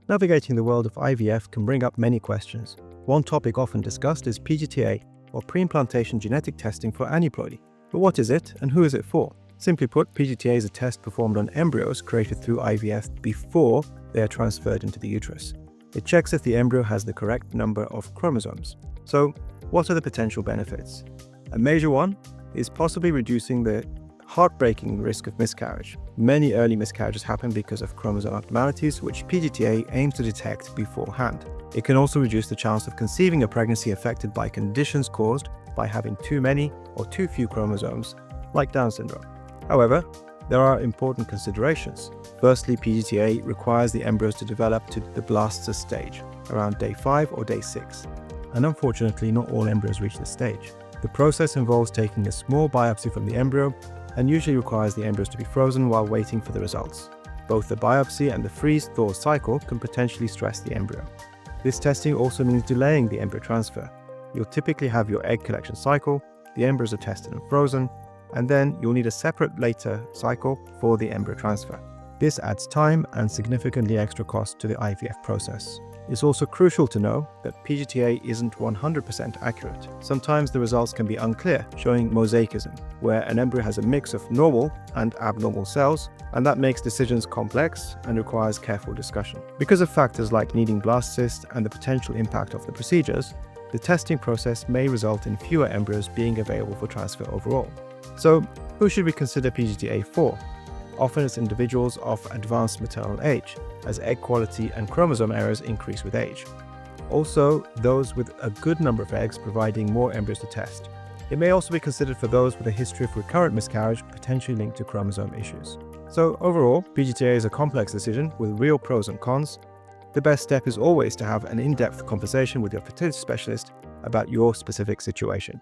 Navigating the world of IVF can bring up many questions. One topic often discussed is PGT-A, or Preimplantation Genetic Testing for Aneuploidy. But what is it and who is it for? Simply put, PGT-A is a test performed on embryos created through IVF before they are transferred into the uterus. It checks if the embryo has the correct number of chromosomes. So, what are the potential benefits? A major one is possibly reducing the heartbreaking risk of miscarriage. Many early miscarriages happen because of chromosome abnormalities, which PGT-A aims to detect beforehand. It can also reduce the chance of conceiving a pregnancy affected by conditions caused by having too many or too few chromosomes, like Down syndrome. However, there are important considerations. Firstly, PGT-A requires the embryos to develop to the blastocyst stage, around day 5 or day 6. And unfortunately, not all embryos reach this stage. The process involves taking a small biopsy from the embryo and usually requires the embryos to be frozen while waiting for the results. Both the biopsy and the freeze-thaw cycle can potentially stress the embryo. This testing also means delaying the embryo transfer. You'll typically have your egg collection cycle, the embryos are tested and frozen, and then you'll need a separate later cycle for the embryo transfer. This adds time and significantly extra cost to the IVF process. It's also crucial to know that PGT-A isn't 100% accurate. Sometimes the results can be unclear, showing mosaicism, where an embryo has a mix of normal and abnormal cells, and that makes decisions complex and requires careful discussion. Because of factors like needing blastocysts and the potential impact of the procedures, the testing process may result in fewer embryos being available for transfer overall. So, who should we consider PGT-A for? Often it's individuals of advanced maternal age, as egg quality and chromosome errors increase with age. Also, those with a good number of eggs providing more embryos to test. It may also be considered for those with a history of recurrent miscarriage potentially linked to chromosome issues. So overall, PGT-A is a complex decision with real pros and cons. The best step is always to have an in-depth conversation with your fertility specialist about your specific situation.